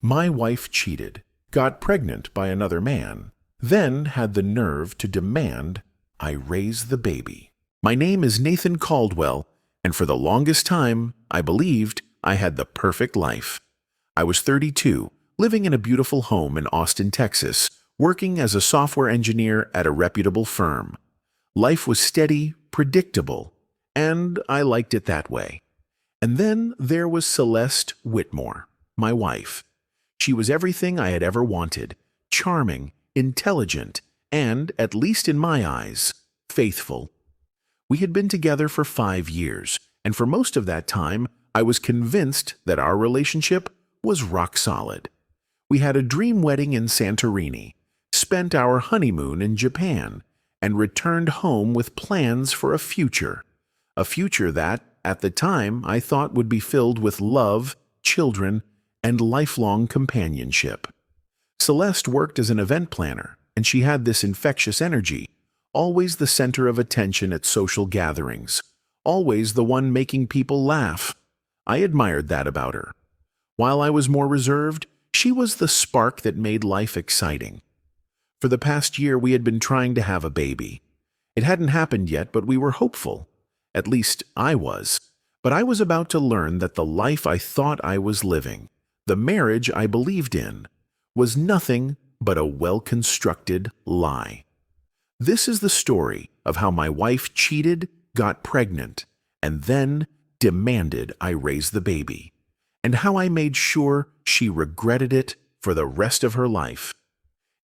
My wife cheated, got pregnant by another man, then had the nerve to demand I raise the baby. My name is Nathan Caldwell, and for the longest time, I believed I had the perfect life. I was 32, living in a beautiful home in Austin, Texas, working as a software engineer at a reputable firm. Life was steady, predictable, and I liked it that way. And then there was Celeste Whitmore, my wife. She was everything I had ever wanted, charming, intelligent, and, at least in my eyes, faithful. We had been together for 5 years, and for most of that time, I was convinced that our relationship was rock solid. We had a dream wedding in Santorini, spent our honeymoon in Japan, and returned home with plans for a future that, at the time, I thought would be filled with love, children, and lifelong companionship. Celeste worked as an event planner, and she had this infectious energy, always the center of attention at social gatherings, always the one making people laugh. I admired that about her. While I was more reserved, she was the spark that made life exciting. For the past year, we had been trying to have a baby. It hadn't happened yet, but we were hopeful. At least I was. But I was about to learn that the life I thought I was living, the marriage I believed in, was nothing but a well-constructed lie. This is the story of how my wife cheated, got pregnant, and then demanded I raise the baby, and how I made sure she regretted it for the rest of her life.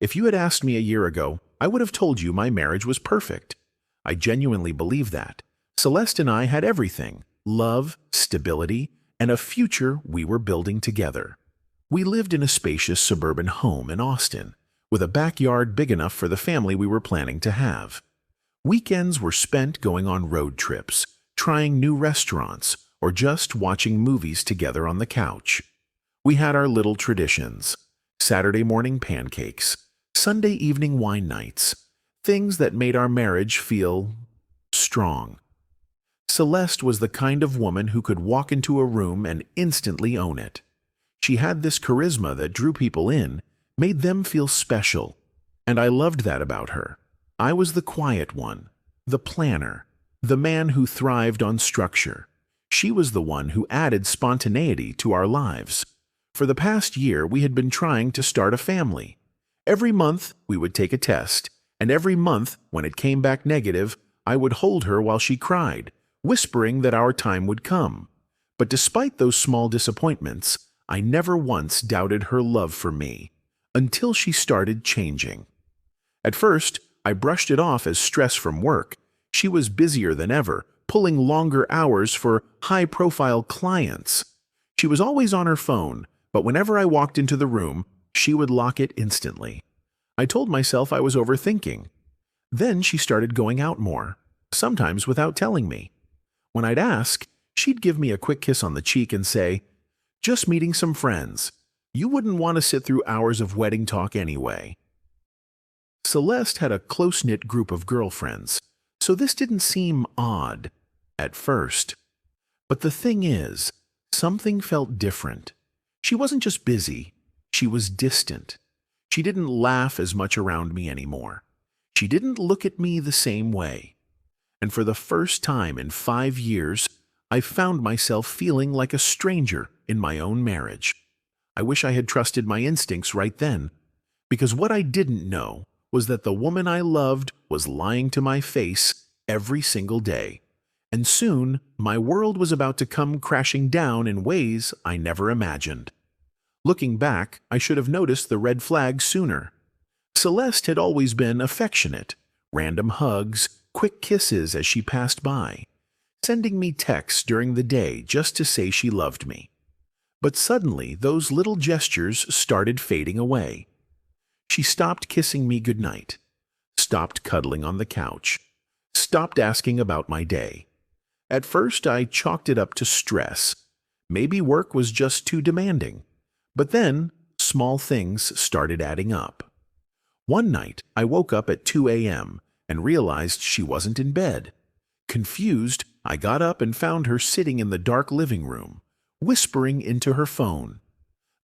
If you had asked me a year ago, I would have told you my marriage was perfect. I genuinely believe that. Celeste and I had everything: love, stability, and a future we were building together. We lived in a spacious suburban home in Austin, with a backyard big enough for the family we were planning to have. Weekends were spent going on road trips, trying new restaurants, or just watching movies together on the couch. We had our little traditions: Saturday morning pancakes, Sunday evening wine nights, things that made our marriage feel strong. Celeste was the kind of woman who could walk into a room and instantly own it. She had this charisma that drew people in, made them feel special, and I loved that about her. I was the quiet one, the planner, the man who thrived on structure. She was the one who added spontaneity to our lives. For the past year, we had been trying to start a family. Every month, we would take a test, and every month, when it came back negative, I would hold her while she cried, whispering that our time would come. But despite those small disappointments, I never once doubted her love for me, until she started changing. At first, I brushed it off as stress from work. She was busier than ever, pulling longer hours for high-profile clients. She was always on her phone, but whenever I walked into the room, she would lock it instantly. I told myself I was overthinking. Then she started going out more, sometimes without telling me. When I'd ask, she'd give me a quick kiss on the cheek and say, "Just meeting some friends. You wouldn't want to sit through hours of wedding talk anyway." Celeste had a close-knit group of girlfriends, so this didn't seem odd at first. But the thing is, something felt different. She wasn't just busy, she was distant. She didn't laugh as much around me anymore. She didn't look at me the same way. And for the first time in 5 years, I found myself feeling like a stranger in my own marriage. I wish I had trusted my instincts right then, because what I didn't know was that the woman I loved was lying to my face every single day. And soon, my world was about to come crashing down in ways I never imagined. Looking back, I should have noticed the red flags sooner. Celeste had always been affectionate, random hugs, quick kisses as she passed by, sending me texts during the day just to say she loved me. But suddenly, those little gestures started fading away. She stopped kissing me goodnight, stopped cuddling on the couch, stopped asking about my day. At first, I chalked it up to stress. Maybe work was just too demanding. But then, small things started adding up. One night, I woke up at 2 a.m. and realized she wasn't in bed. Confused, I got up and found her sitting in the dark living room, whispering into her phone.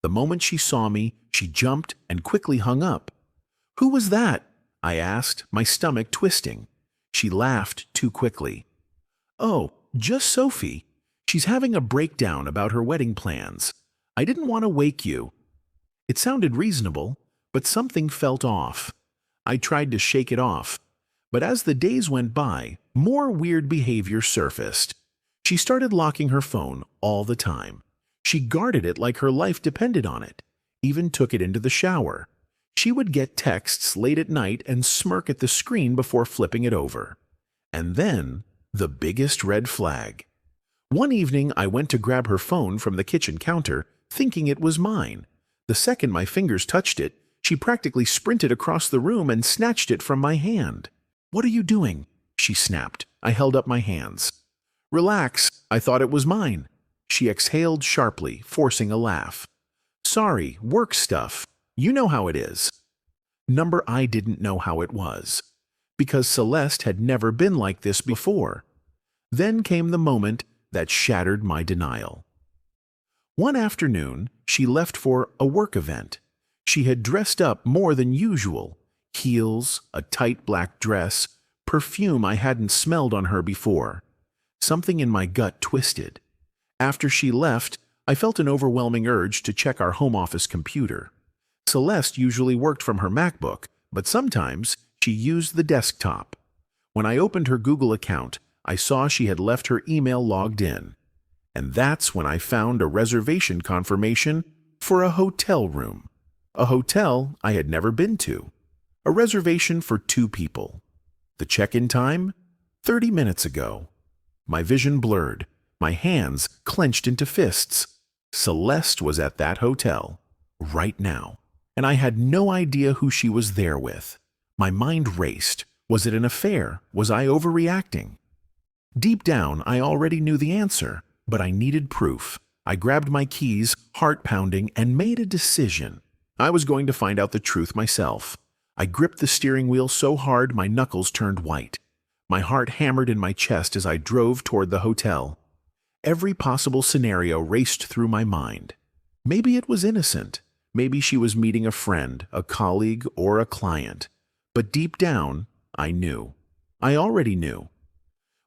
The moment she saw me, she jumped and quickly hung up. "Who was that?" I asked, my stomach twisting. She laughed too quickly. "Oh, just Sophie. She's having a breakdown about her wedding plans. I didn't want to wake you." It sounded reasonable, but something felt off. I tried to shake it off. But as the days went by, more weird behavior surfaced. She started locking her phone all the time. She guarded it like her life depended on it, even took it into the shower. She would get texts late at night and smirk at the screen before flipping it over. And then, the biggest red flag. One evening, I went to grab her phone from the kitchen counter, thinking it was mine. The second my fingers touched it, she practically sprinted across the room and snatched it from my hand. "What are you doing?" she snapped. I held up my hands. "Relax, I thought it was mine." She exhaled sharply, forcing a laugh. "Sorry, work stuff. You know how it is." Number I didn't know how it was, because Celeste had never been like this before. Then came the moment that shattered my denial. One afternoon, she left for a work event. She had dressed up more than usual. Heels, a tight black dress, perfume I hadn't smelled on her before. Something in my gut twisted. After she left, I felt an overwhelming urge to check our home office computer. Celeste usually worked from her MacBook, but sometimes she used the desktop. When I opened her Google account, I saw she had left her email logged in. And that's when I found a reservation confirmation for a hotel room. A hotel I had never been to. A reservation for 2 people. The check-in time? 30 minutes ago. My vision blurred, my hands clenched into fists. Celeste was at that hotel, right now, and I had no idea who she was there with. My mind raced. Was it an affair? Was I overreacting? Deep down, I already knew the answer, but I needed proof. I grabbed my keys, heart pounding, and made a decision. I was going to find out the truth myself. I gripped the steering wheel so hard my knuckles turned white. My heart hammered in my chest as I drove toward the hotel. Every possible scenario raced through my mind. Maybe it was innocent. Maybe she was meeting a friend, a colleague, or a client. But deep down, I knew. I already knew.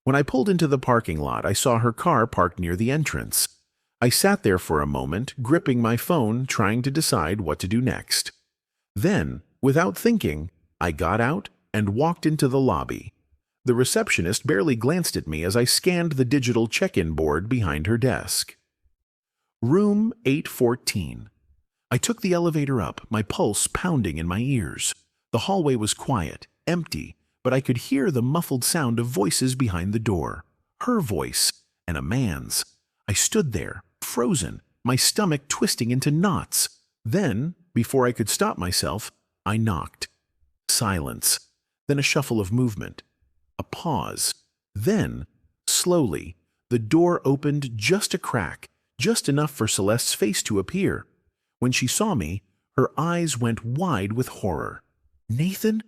When I pulled into the parking lot, I saw her car parked near the entrance. I sat there for a moment, gripping my phone, trying to decide what to do next. Then, without thinking, I got out and walked into the lobby. The receptionist barely glanced at me as I scanned the digital check-in board behind her desk. Room 814. I took the elevator up, my pulse pounding in my ears. The hallway was quiet, empty, but I could hear the muffled sound of voices behind the door. Her voice, and a man's. I stood there, frozen, my stomach twisting into knots. Then, before I could stop myself, I knocked. Silence. Then a shuffle of movement. A pause. Then, slowly, the door opened just a crack, just enough for Celeste's face to appear. When she saw me, her eyes went wide with horror. "Nathan?"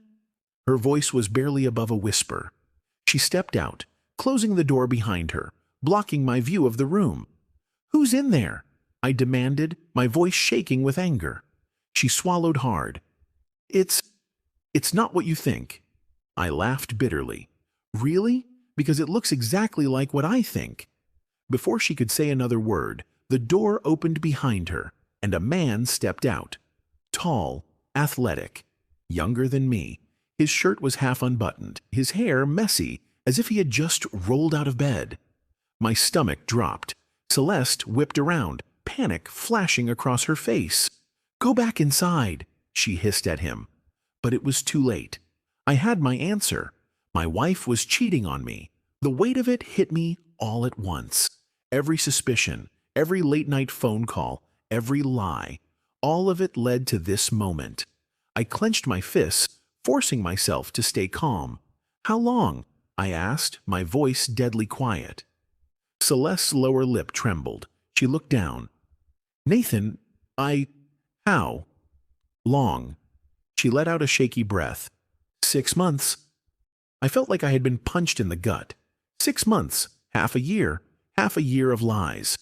Her voice was barely above a whisper. She stepped out, closing the door behind her, blocking my view of the room. "Who's in there?" I demanded, my voice shaking with anger. She swallowed hard. It's not what you think." I laughed bitterly. "Really? Because it looks exactly like what I think." Before she could say another word, the door opened behind her, and a man stepped out. Tall, athletic, younger than me. His shirt was half unbuttoned, his hair messy, as if he had just rolled out of bed. My stomach dropped. Celeste whipped around, panic flashing across her face. "Go back inside," she hissed at him. But it was too late. I had my answer. My wife was cheating on me. The weight of it hit me all at once. Every suspicion, every late-night phone call, every lie, all of it led to this moment. I clenched my fists, forcing myself to stay calm. "How long?" I asked, my voice deadly quiet. Celeste's lower lip trembled. She looked down. "Nathan, how long?" She let out a shaky breath. 6 months. I felt like I had been punched in the gut. 6 months, half a year of lies.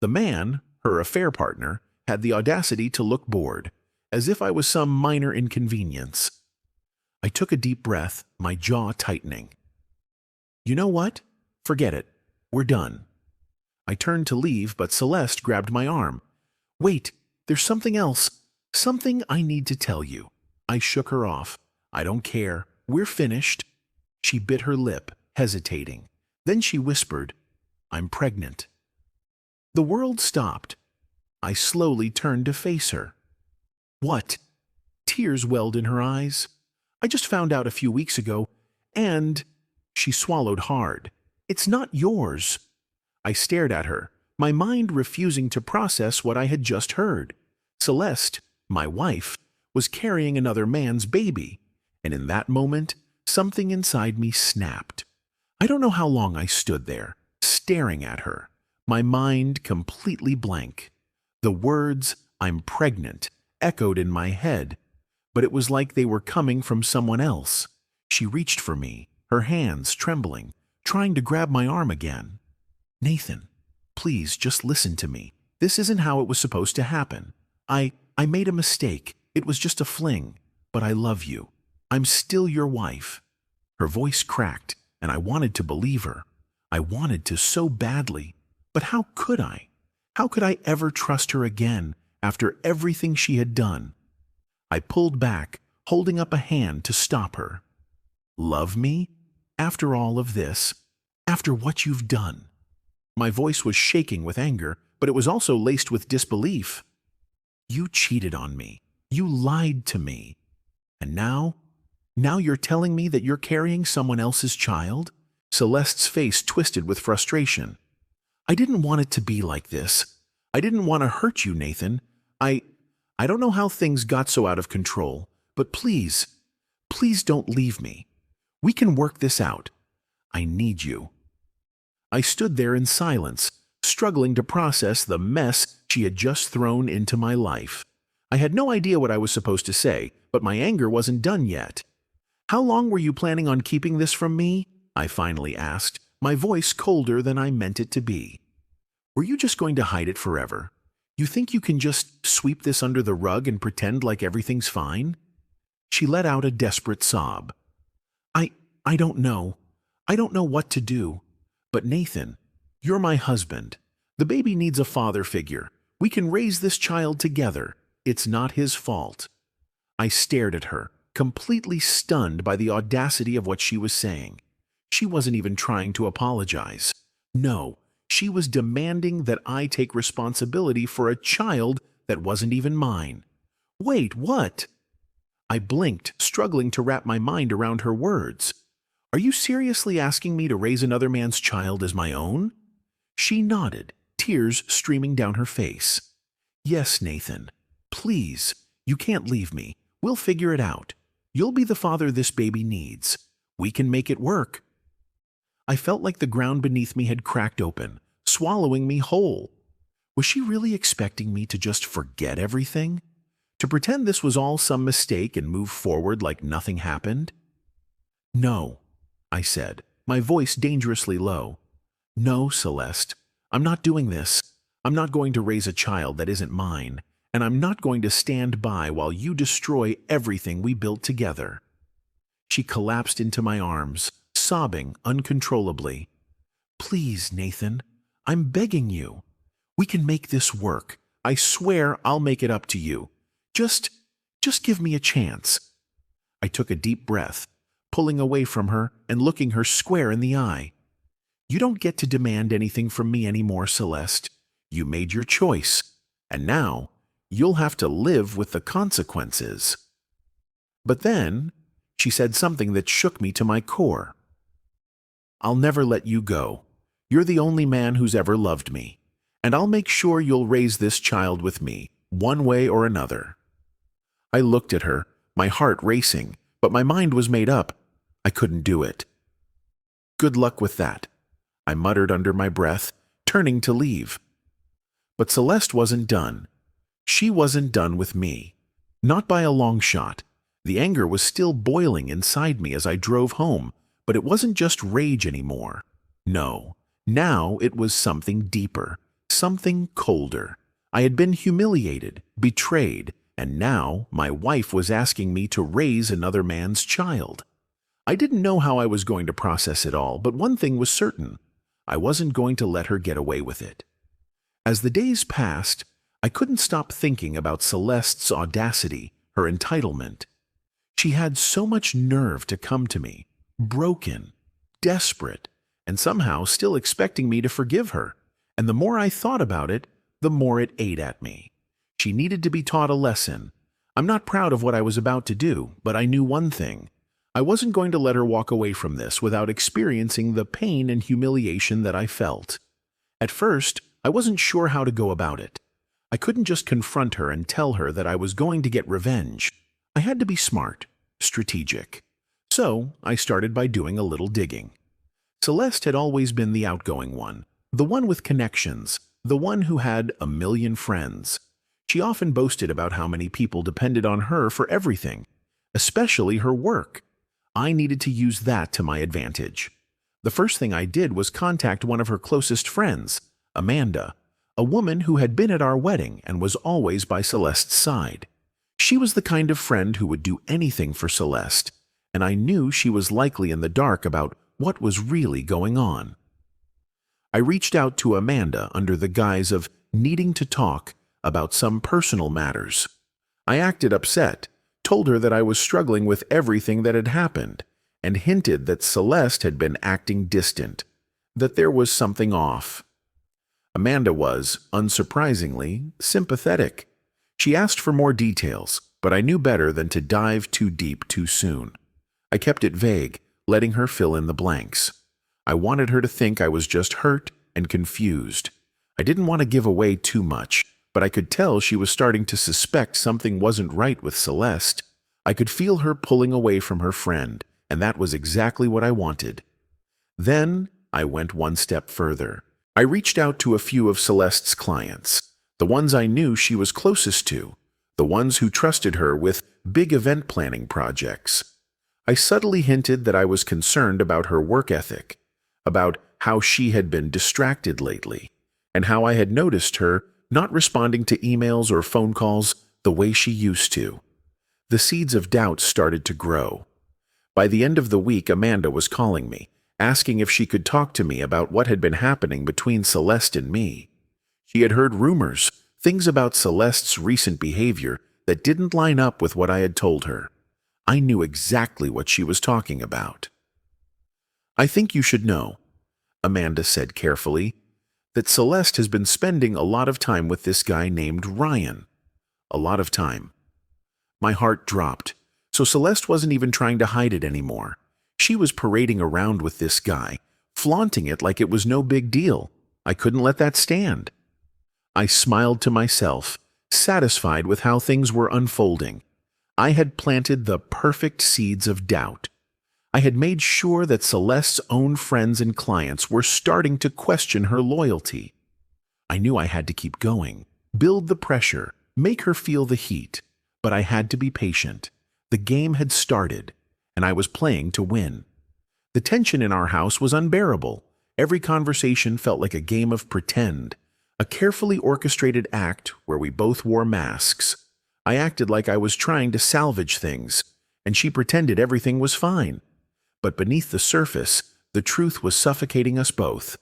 The man, her affair partner, had the audacity to look bored, as if I was some minor inconvenience. I took a deep breath, my jaw tightening. You know what? Forget it. We're done. I turned to leave, but Celeste grabbed my arm. Wait, there's something else. Something I need to tell you. I shook her off. I don't care. We're finished. She bit her lip, hesitating. Then she whispered, I'm pregnant. The world stopped. I slowly turned to face her. What? Tears welled in her eyes. I just found out a few weeks ago, and she swallowed hard. It's not yours. I stared at her, my mind refusing to process what I had just heard. Celeste, my wife, was carrying another man's baby, and in that moment, something inside me snapped. I don't know how long I stood there, staring at her, my mind completely blank. The words, I'm pregnant, echoed in my head, but it was like they were coming from someone else. She reached for me, her hands trembling, trying to grab my arm again. Nathan, please just listen to me. This isn't how it was supposed to happen. I made a mistake. It was just a fling, but I love you. I'm still your wife. Her voice cracked, and I wanted to believe her. I wanted to so badly, but how could I? How could I ever trust her again after everything she had done? I pulled back, holding up a hand to stop her. Love me? After all of this? After what you've done? My voice was shaking with anger, but it was also laced with disbelief. You cheated on me. You lied to me. And now you're telling me that you're carrying someone else's child? Celeste's face twisted with frustration. I didn't want it to be like this. I didn't want to hurt you, Nathan. I don't know how things got so out of control, but please don't leave me. We can work this out. I need you. I stood there in silence, struggling to process the mess she had just thrown into my life. I had no idea what I was supposed to say, but my anger wasn't done yet. How long were you planning on keeping this from me? I finally asked, my voice colder than I meant it to be. Were you just going to hide it forever? You think you can just sweep this under the rug and pretend like everything's fine? She let out a desperate sob. I don't know. I don't know what to do. But Nathan, you're my husband. The baby needs a father figure. We can raise this child together. It's not his fault. I stared at her, completely stunned by the audacity of what she was saying. She wasn't even trying to apologize. No, she was demanding that I take responsibility for a child that wasn't even mine. Wait, what? I blinked, struggling to wrap my mind around her words. Are you seriously asking me to raise another man's child as my own? She nodded, tears streaming down her face. Yes, Nathan. Please, you can't leave me. We'll figure it out. You'll be the father this baby needs. We can make it work. I felt like the ground beneath me had cracked open, swallowing me whole. Was she really expecting me to just forget everything? To pretend this was all some mistake and move forward like nothing happened? No, I said, my voice dangerously low. No, Celeste, I'm not doing this. I'm not going to raise a child that isn't mine, and I'm not going to stand by while you destroy everything we built together. She collapsed into my arms, sobbing uncontrollably. Please, Nathan, I'm begging you. We can make this work. I swear I'll make it up to you. Just give me a chance. I took a deep breath, pulling away from her and looking her square in the eye. You don't get to demand anything from me anymore, Celeste. You made your choice, and now you'll have to live with the consequences. But then she said something that shook me to my core. I'll never let you go. You're the only man who's ever loved me, and I'll make sure you'll raise this child with me, one way or another. I looked at her, my heart racing, but my mind was made up. I couldn't do it. Good luck with that, I muttered under my breath, turning to leave. But Celeste wasn't done. She wasn't done with me. Not by a long shot. The anger was still boiling inside me as I drove home, but it wasn't just rage anymore. No, now it was something deeper, something colder, I had been humiliated, betrayed, and now my wife was asking me to raise another man's child. I didn't know how I was going to process it all, but one thing was certain. I wasn't going to let her get away with it. As the days passed, I couldn't stop thinking about Celeste's audacity, her entitlement. She had so much nerve to come to me, broken, desperate, and somehow still expecting me to forgive her. And the more I thought about it, the more it ate at me. She needed to be taught a lesson. I'm not proud of what I was about to do, but I knew one thing. I wasn't going to let her walk away from this without experiencing the pain and humiliation that I felt. At first, I wasn't sure how to go about it. I couldn't just confront her and tell her that I was going to get revenge. I had to be smart, strategic. So, I started by doing a little digging. Celeste had always been the outgoing one, the one with connections, the one who had a million friends. She often boasted about how many people depended on her for everything, especially her work. I needed to use that to my advantage. The first thing I did was contact one of her closest friends, Amanda, a woman who had been at our wedding and was always by Celeste's side. She was the kind of friend who would do anything for Celeste, and I knew she was likely in the dark about what was really going on. I reached out to Amanda under the guise of needing to talk about some personal matters. I acted upset, told her that I was struggling with everything that had happened, and hinted that Celeste had been acting distant, that there was something off. Amanda was, unsurprisingly, sympathetic. She asked for more details, but I knew better than to dive too deep too soon. I kept it vague, letting her fill in the blanks. I wanted her to think I was just hurt and confused. I didn't want to give away too much, but I could tell she was starting to suspect something wasn't right with Celeste. I could feel her pulling away from her friend, and that was exactly what I wanted. Then I went one step further. I reached out to a few of Celeste's clients, the ones I knew she was closest to, the ones who trusted her with big event planning projects. I subtly hinted that I was concerned about her work ethic, about how she had been distracted lately, and how I had noticed her not responding to emails or phone calls the way she used to. The seeds of doubt started to grow. By the end of the week, Amanda was calling me, asking if she could talk to me about what had been happening between Celeste and me. She had heard rumors, things about Celeste's recent behavior that didn't line up with what I had told her. I knew exactly what she was talking about. "I think you should know," Amanda said carefully, "that Celeste has been spending a lot of time with this guy named Ryan. A lot of time." My heart dropped. So Celeste wasn't even trying to hide it anymore. She was parading around with this guy, flaunting it like it was no big deal. I couldn't let that stand. I smiled to myself, satisfied with how things were unfolding. I had planted the perfect seeds of doubt. I had made sure that Celeste's own friends and clients were starting to question her loyalty. I knew I had to keep going, build the pressure, make her feel the heat. But I had to be patient. The game had started, and I was playing to win. The tension in our house was unbearable. Every conversation felt like a game of pretend, a carefully orchestrated act where we both wore masks. I acted like I was trying to salvage things, and she pretended everything was fine. But beneath the surface, the truth was suffocating us both.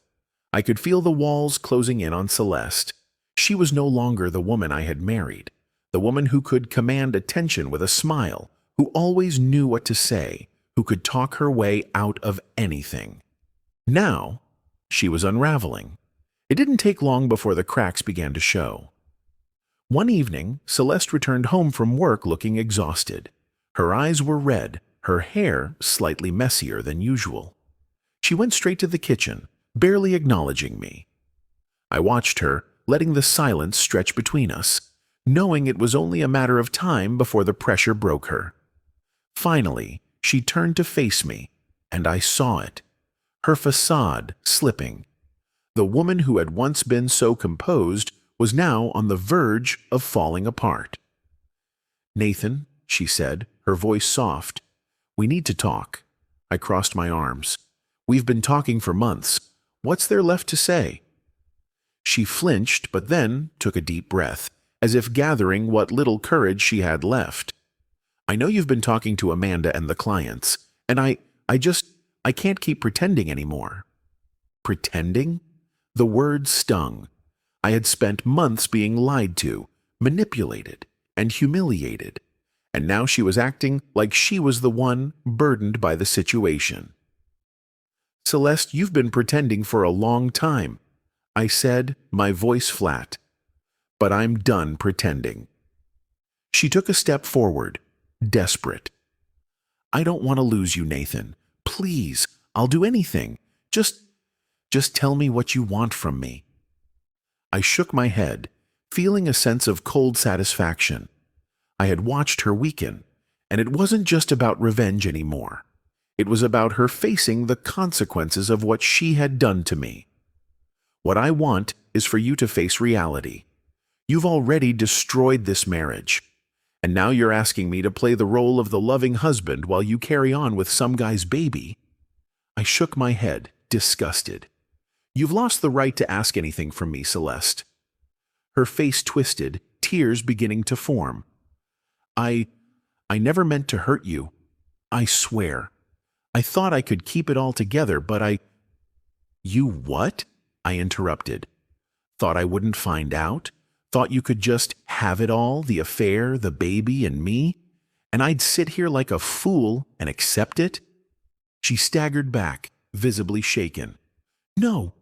I could feel the walls closing in on Celeste. She was no longer the woman I had married, the woman who could command attention with a smile, who always knew what to say, who could talk her way out of anything. Now, she was unraveling. It didn't take long before the cracks began to show. One evening, Celeste returned home from work looking exhausted. Her eyes were red, her hair slightly messier than usual. She went straight to the kitchen, barely acknowledging me. I watched her, letting the silence stretch between us, knowing it was only a matter of time before the pressure broke her. Finally, she turned to face me, and I saw it. Her facade slipping. The woman who had once been so composed was now on the verge of falling apart. "Nathan," she said, her voice soft, "we need to talk." I crossed my arms. "We've been talking for months. What's there left to say?" She flinched, but then took a deep breath, as if gathering what little courage she had left. I know you've been talking to Amanda and the clients, and I can't keep pretending anymore. Pretending? The word stung. I had spent months being lied to, manipulated, and humiliated, and now she was acting like she was the one burdened by the situation. Celeste, you've been pretending for a long time, I said, my voice flat. But I'm done pretending. She took a step forward, desperate. I don't want to lose you, Nathan. Please, I'll do anything. Just tell me what you want from me. I shook my head, feeling a sense of cold satisfaction. I had watched her weaken, and it wasn't just about revenge anymore. It was about her facing the consequences of what she had done to me. What I want is for you to face reality. You've already destroyed this marriage, and now you're asking me to play the role of the loving husband while you carry on with some guy's baby. I shook my head, disgusted. You've lost the right to ask anything from me, Celeste. Her face twisted, tears beginning to form. I never meant to hurt you. I swear. I thought I could keep it all together, but You what? I interrupted. Thought I wouldn't find out? Thought you could just have it all, the affair, the baby, and me? And I'd sit here like a fool and accept it? She staggered back, visibly shaken. No,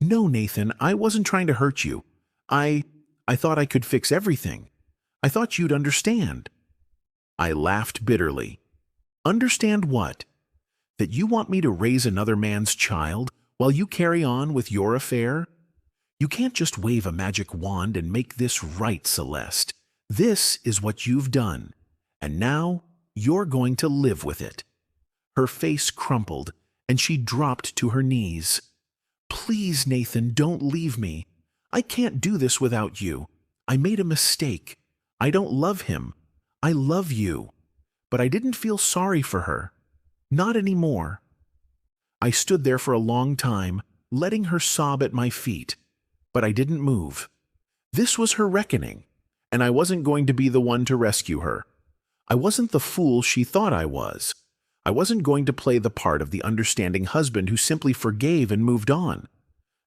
Nathan, I wasn't trying to hurt you. I thought I could fix everything. I thought you'd understand. I laughed bitterly. Understand what? That you want me to raise another man's child while you carry on with your affair? You can't just wave a magic wand and make this right, Celeste. This is what you've done, and now you're going to live with it. Her face crumpled, and she dropped to her knees. Please, Nathan, don't leave me. I can't do this without you. I made a mistake. I don't love him. I love you. But I didn't feel sorry for her. Not anymore. I stood there for a long time, letting her sob at my feet. But I didn't move. This was her reckoning, and I wasn't going to be the one to rescue her. I wasn't the fool she thought I was. I wasn't going to play the part of the understanding husband who simply forgave and moved on.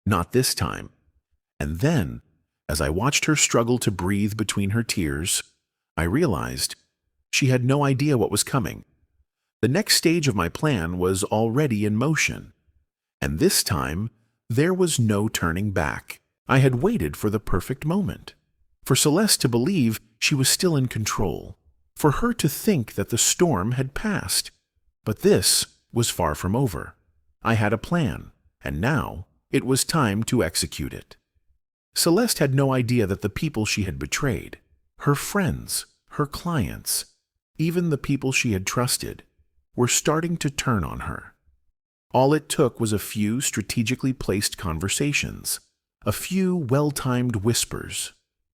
Not this time. And then, as I watched her struggle to breathe between her tears, I realized she had no idea what was coming. The next stage of my plan was already in motion, and this time there was no turning back. I had waited for the perfect moment, for Celeste to believe she was still in control, for her to think that the storm had passed. But this was far from over. I had a plan, and now it was time to execute it. Celeste had no idea that the people she had betrayed, her friends, her clients, even the people she had trusted, were starting to turn on her. All it took was a few strategically placed conversations, a few well-timed whispers,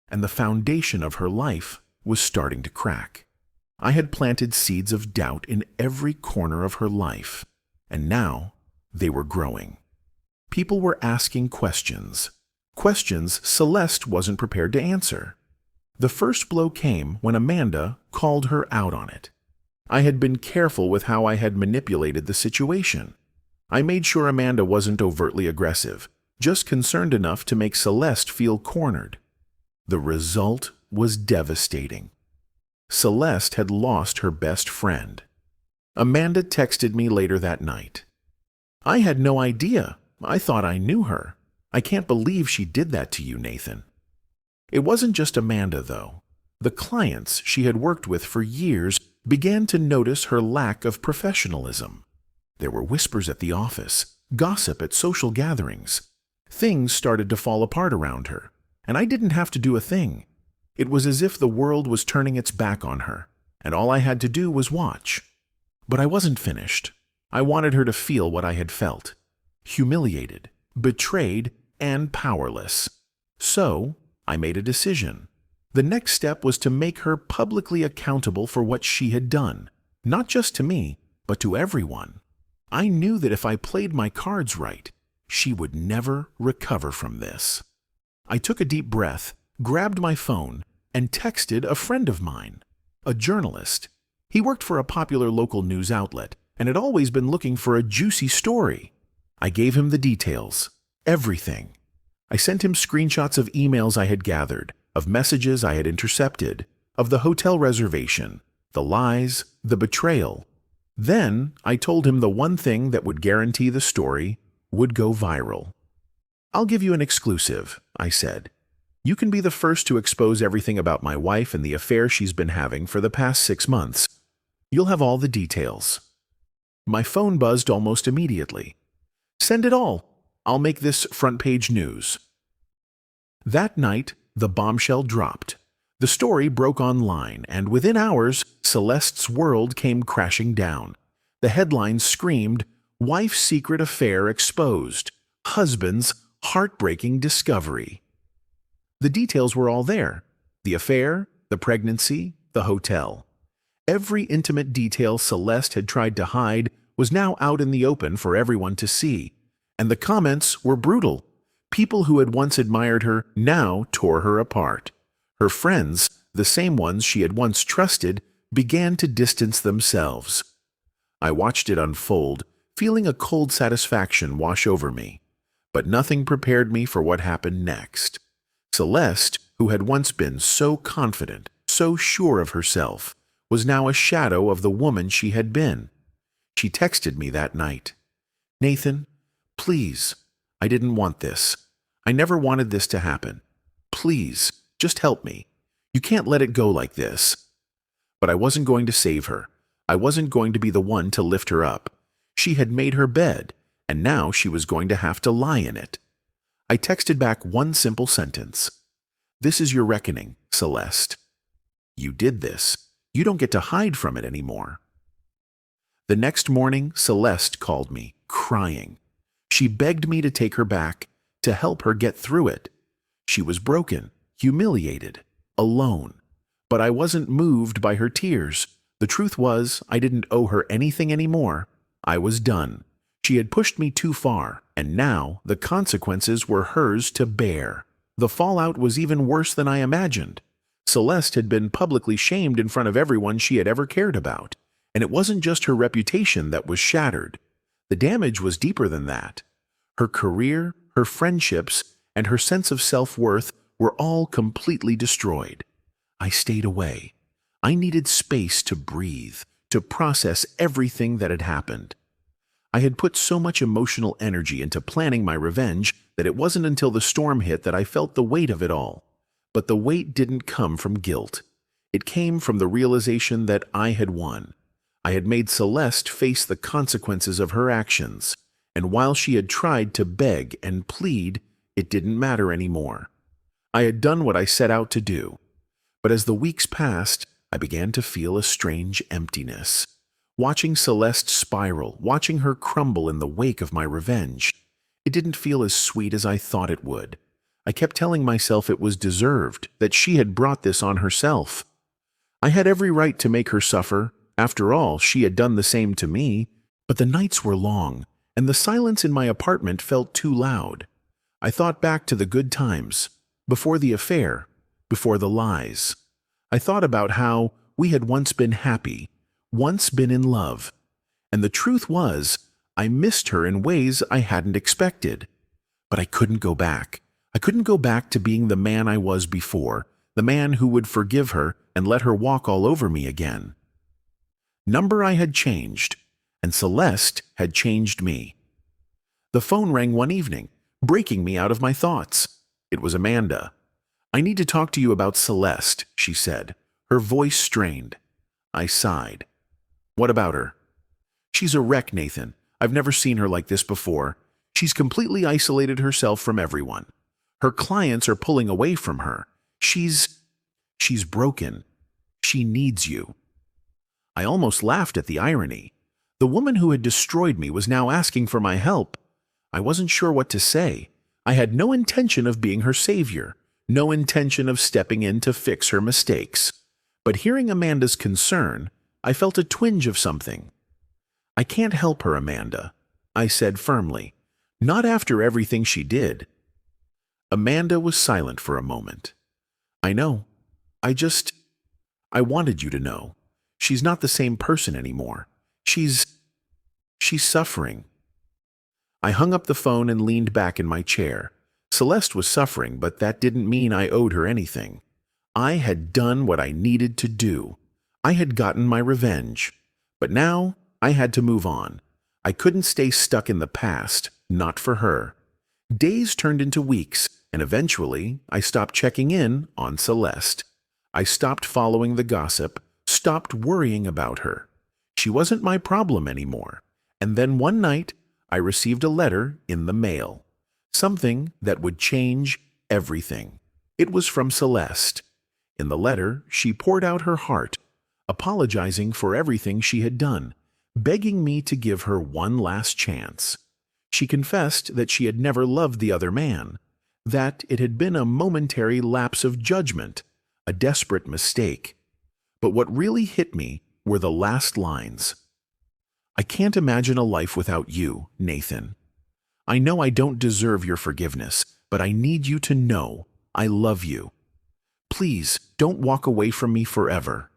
and the foundation of her life was starting to crack. I had planted seeds of doubt in every corner of her life, and now they were growing. People were asking questions Celeste wasn't prepared to answer. The first blow came when Amanda called her out on it. I had been careful with how I had manipulated the situation. I made sure Amanda wasn't overtly aggressive, just concerned enough to make Celeste feel cornered. The result was devastating. Celeste had lost her best friend. Amanda texted me later that night. I had no idea. I thought I knew her. I can't believe she did that to you, Nathan. It wasn't just Amanda, though. The clients she had worked with for years began to notice her lack of professionalism. There were whispers at the office, gossip at social gatherings. Things started to fall apart around her, and I didn't have to do a thing. It was as if the world was turning its back on her, and all I had to do was watch. But I wasn't finished. I wanted her to feel what I had felt. Humiliated, betrayed, and powerless. So, I made a decision. The next step was to make her publicly accountable for what she had done, not just to me, but to everyone. I knew that if I played my cards right, she would never recover from this. I took a deep breath, grabbed my phone, and texted a friend of mine, a journalist. He worked for a popular local news outlet and had always been looking for a juicy story. I gave him the details, everything. I sent him screenshots of emails I had gathered, of messages I had intercepted, of the hotel reservation, the lies, the betrayal. Then I told him the one thing that would guarantee the story would go viral. "I'll give you an exclusive," I said. "You can be the first to expose everything about my wife and the affair she's been having for the past 6 months. You'll have all the details." My phone buzzed almost immediately. "Send it all. I'll make this front-page news." That night, the bombshell dropped. The story broke online, and within hours, Celeste's world came crashing down. The headlines screamed, "Wife's secret affair exposed. Husband's heartbreaking discovery." The details were all there. The affair, the pregnancy, the hotel. Every intimate detail Celeste had tried to hide was now out in the open for everyone to see. And the comments were brutal. People who had once admired her now tore her apart. Her friends, the same ones she had once trusted, began to distance themselves. I watched it unfold, feeling a cold satisfaction wash over me. But nothing prepared me for what happened next. Celeste, who had once been so confident, so sure of herself, was now a shadow of the woman she had been. She texted me that night. "Nathan, please, I didn't want this. I never wanted this to happen. Please, just help me. You can't let it go like this." But I wasn't going to save her. I wasn't going to be the one to lift her up. She had made her bed, and now she was going to have to lie in it. I texted back one simple sentence. "This is your reckoning, Celeste. You did this. You don't get to hide from it anymore." The next morning, Celeste called me, crying. She begged me to take her back, to help her get through it. She was broken, humiliated, alone. But I wasn't moved by her tears. The truth was, I didn't owe her anything anymore. I was done. She had pushed me too far, and now the consequences were hers to bear. The fallout was even worse than I imagined. Celeste had been publicly shamed in front of everyone she had ever cared about, and it wasn't just her reputation that was shattered. The damage was deeper than that. Her career, her friendships, and her sense of self-worth were all completely destroyed. I stayed away. I needed space to breathe, to process everything that had happened. I had put so much emotional energy into planning my revenge that it wasn't until the storm hit that I felt the weight of it all. But the weight didn't come from guilt. It came from the realization that I had won. I had made Celeste face the consequences of her actions, and while she had tried to beg and plead, it didn't matter anymore. I had done what I set out to do. But as the weeks passed, I began to feel a strange emptiness. Watching Celeste spiral, watching her crumble in the wake of my revenge, it didn't feel as sweet as I thought it would. I kept telling myself it was deserved, that she had brought this on herself. I had every right to make her suffer. After all, she had done the same to me. But the nights were long, and the silence in my apartment felt too loud. I thought back to the good times, before the affair, before the lies. I thought about how we had once been happy, once been in love. And the truth was, I missed her in ways I hadn't expected. But I couldn't go back. I couldn't go back to being the man I was before, the man who would forgive her and let her walk all over me again. I had changed, and Celeste had changed me. The phone rang one evening, breaking me out of my thoughts. It was Amanda. "I need to talk to you about Celeste," she said, her voice strained. I sighed. "What about her?" "She's a wreck, Nathan. I've never seen her like this before. She's completely isolated herself from everyone. Her clients are pulling away from her. She's broken. She needs you." I almost laughed at the irony. The woman who had destroyed me was now asking for my help. I wasn't sure what to say. I had no intention of being her savior, no intention of stepping in to fix her mistakes. But hearing Amanda's concern, I felt a twinge of something. "I can't help her, Amanda," I said firmly. "Not after everything she did." Amanda was silent for a moment. I know. I wanted you to know. She's not the same person anymore. She's suffering. I hung up the phone and leaned back in my chair. Celeste was suffering, but that didn't mean I owed her anything. I had done what I needed to do. I had gotten my revenge. But now I had to move on. I couldn't stay stuck in the past, not for her. Days turned into weeks, and eventually I stopped checking in on Celeste. I stopped following the gossip, stopped worrying about her. She wasn't my problem anymore. And then one night, I received a letter in the mail. Something that would change everything. It was from Celeste. In the letter, she poured out her heart, apologizing for everything she had done, begging me to give her one last chance. She confessed that she had never loved the other man, that it had been a momentary lapse of judgment, a desperate mistake. But what really hit me were the last lines. I can't imagine a life without you, Nathan. I know I don't deserve your forgiveness, but I need you to know I love you. Please don't walk away from me forever.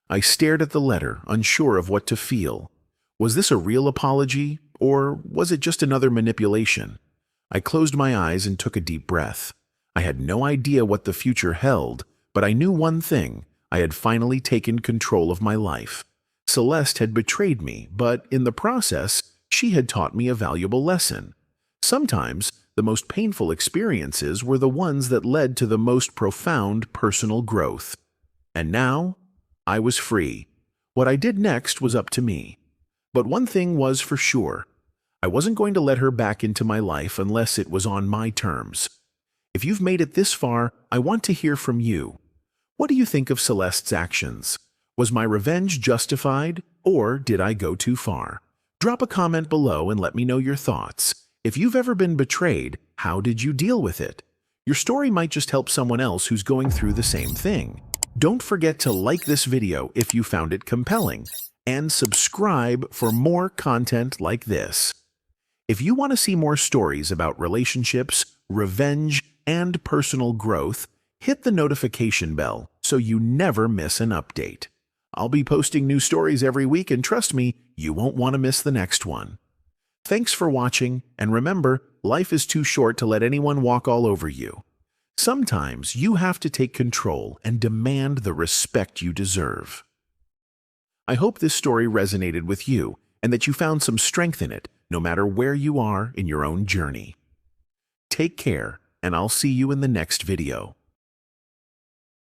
I stared at the letter, unsure of what to feel. Was this a real apology, or was it just another manipulation? I closed my eyes and took a deep breath. I had no idea what the future held, but I knew one thing. I had finally taken control of my life. Celeste had betrayed me, but in the process, she had taught me a valuable lesson. Sometimes, the most painful experiences were the ones that led to the most profound personal growth. And now, I was free. What I did next was up to me. But one thing was for sure. I wasn't going to let her back into my life unless it was on my terms. If you've made it this far, I want to hear from you. What do you think of Celeste's actions? Was my revenge justified, or did I go too far? Drop a comment below and let me know your thoughts. If you've ever been betrayed, how did you deal with it? Your story might just help someone else who's going through the same thing. Don't forget to like this video if you found it compelling, and subscribe for more content like this. If you want to see more stories about relationships, revenge, and personal growth, hit the notification bell so you never miss an update. I'll be posting new stories every week, and trust me, you won't want to miss the next one. Thanks for watching, and remember, life is too short to let anyone walk all over you. Sometimes you have to take control and demand the respect you deserve. I hope this story resonated with you and that you found some strength in it, no matter where you are in your own journey. Take care, and I'll see you in the next video.